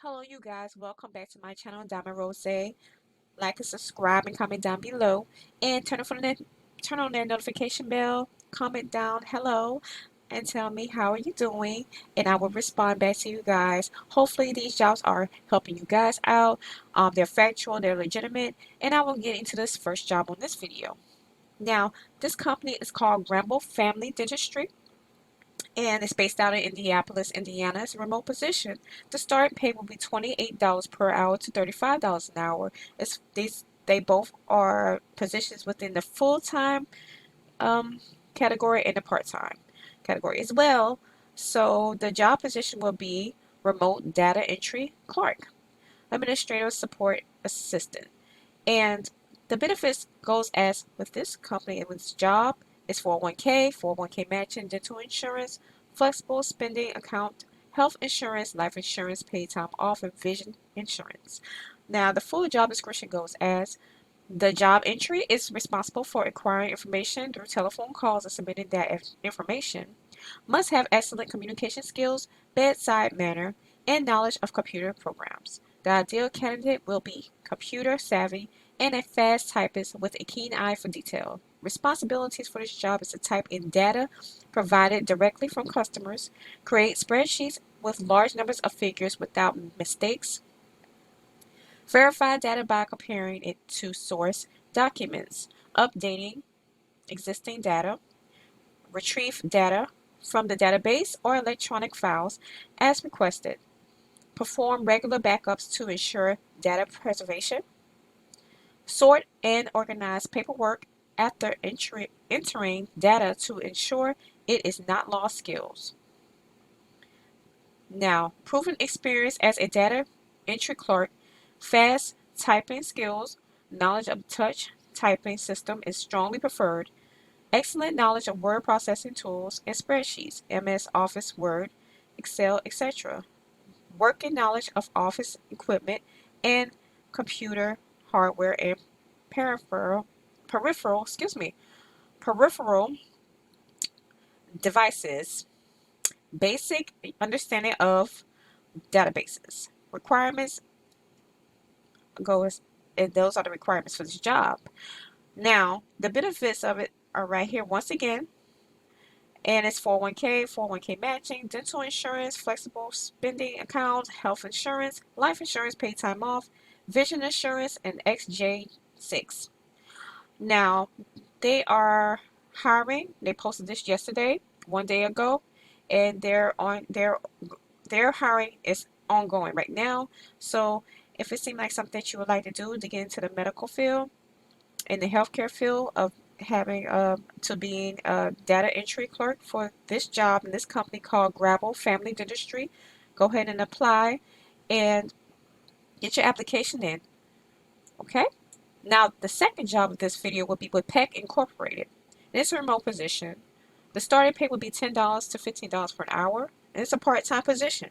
Hello, you guys. Welcome back to my channel, Diamond Rose. Like and subscribe and comment down below. And turn on that notification bell. Comment down hello and tell me how are you doing. And I will respond back to you guys. Hopefully these jobs are helping you guys out. They're factual, they're legitimate. And I will get into this first job on this video. Now, this company is called Grabill Family Dentistry, and it's based out of Indianapolis, Indiana. It's a remote position. The starting pay will be $28 per hour to $35 an hour. They both are positions within the full-time category and the part-time category as well. So the job position will be remote data entry clerk, administrative support assistant. And the benefits goes as with this company and with this job is 401k, 401k matching, dental insurance, flexible spending account, health insurance, life insurance, paid time off, and vision insurance. Now, the full job description goes as the job entry is responsible for acquiring information through telephone calls and submitting that information. Must have excellent communication skills, bedside manner, and knowledge of computer programs. The ideal candidate will be computer savvy and a fast typist with a keen eye for detail. Responsibilities for this job is to type in data provided directly from customers, create spreadsheets with large numbers of figures without mistakes, verify data by comparing it to source documents, updating existing data, retrieve data from the database or electronic files as requested, perform regular backups to ensure data preservation, sort and organize paperwork after entering data to ensure it is not lost skills. Now, proven experience as a data entry clerk, fast typing skills, knowledge of touch typing system is strongly preferred. Excellent knowledge of word processing tools and spreadsheets, MS Office, Word, Excel, etc. Working knowledge of office equipment and computer hardware and peripheral devices. Basic understanding of databases. Requirements goes, and those are the requirements for this job. Now, the benefits of it are right here once again. And it's 401k, 401k matching, dental insurance, flexible spending account, health insurance, life insurance, paid time off, vision insurance, and XJ6. Now, they are hiring. They posted this yesterday, one day ago, and their hiring is ongoing right now. So, if it seems like something that you would like to do to get into the medical field, in the healthcare field of having to being a data entry clerk for this job in this company called Grabill Family Dentistry, go ahead and apply and get your application in. Okay? Now, the second job of this video will be with Pec Incorporated. And it's a remote position. The starting pay would be $10 to $15 per hour, and it's a part-time position.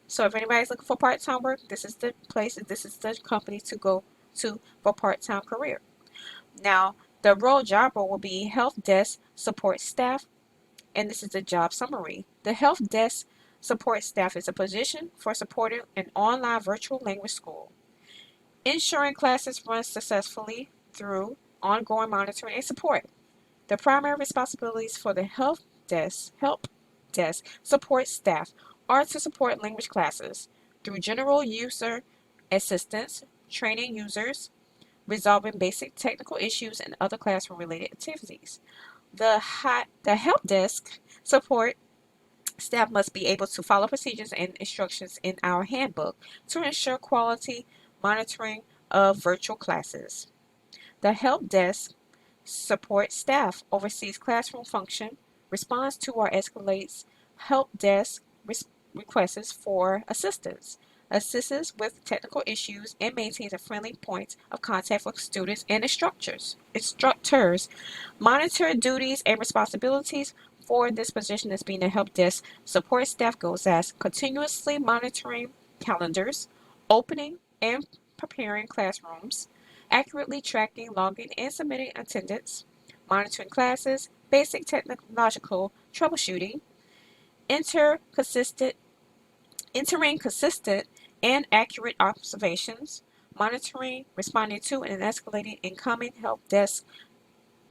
So if anybody's looking for part-time work, this is the place, this is the company to go to for part-time career. Now, the job role will be help desk support staff, and this is the job summary. The help desk support staff is a position for supporting an online virtual language school, ensuring classes run successfully through ongoing monitoring and support. The primary responsibilities for the help desk support staff are to support language classes through general user assistance, training users, resolving basic technical issues and other classroom-related activities. The help desk support staff must be able to follow procedures and instructions in our handbook to ensure quality monitoring of virtual classes. The help desk support staff oversees classroom function, responds to or escalates help desk requests for assistance, assists with technical issues, and maintains a friendly point of contact with students and instructors. Monitor duties and responsibilities for this position as being a help desk support staff goes as continuously monitoring calendars, opening and preparing classrooms, accurately tracking, logging, and submitting attendance, monitoring classes, basic technological troubleshooting, enter consistent entering consistent and accurate observations, monitoring, responding to, and escalating incoming help desk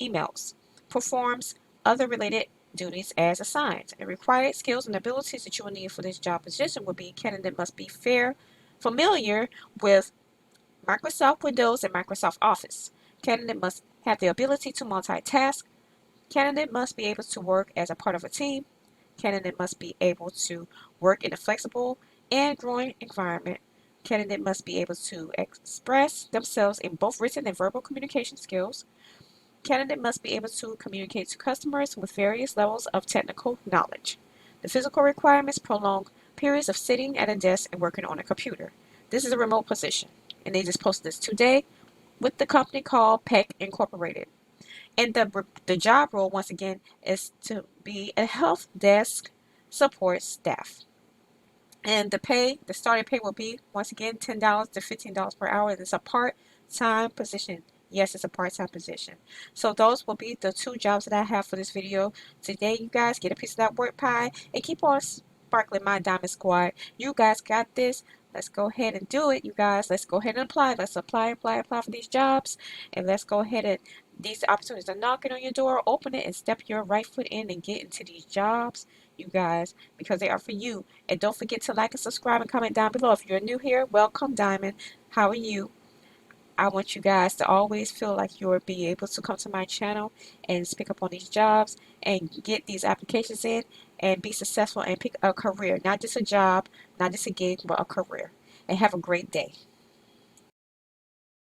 emails, performs other related duties as assigned. And required skills and abilities that you will need for this job position will be candidate must be familiar with Microsoft Windows and Microsoft Office. Candidate must have the ability to multitask. Candidate must be able to work as a part of a team. Candidate must be able to work in a flexible and growing environment. Candidate must be able to express themselves in both written and verbal communication skills. Candidate must be able to communicate to customers with various levels of technical knowledge. The physical requirements prolong periods of sitting at a desk and working on a computer. This is a remote position, and they just posted this today with the company called Pec Incorporated. And the job role, once again, is to be a help desk support staff. And the starting pay will be, once again, $10 to $15 per hour. It's a part-time position. Yes, it's a part-time position. So those will be the two jobs that I have for this video today. You guys get a piece of that work pie and keep on sparkling, my Diamond Squad. You guys got this. Let's go ahead and do it, you guys. Let's go ahead and apply. Let's apply for these jobs. And let's go ahead and these opportunities are knocking on your door. Open it and step your right foot in and get into these jobs, you guys, because they are for you. And don't forget to like and subscribe and comment down below. If you're new here, welcome, Diamond. How are you? I want you guys to always feel like you'll be able to come to my channel and pick up on these jobs and get these applications in and be successful and pick a career. Not just a job, not just a gig, but a career. And have a great day.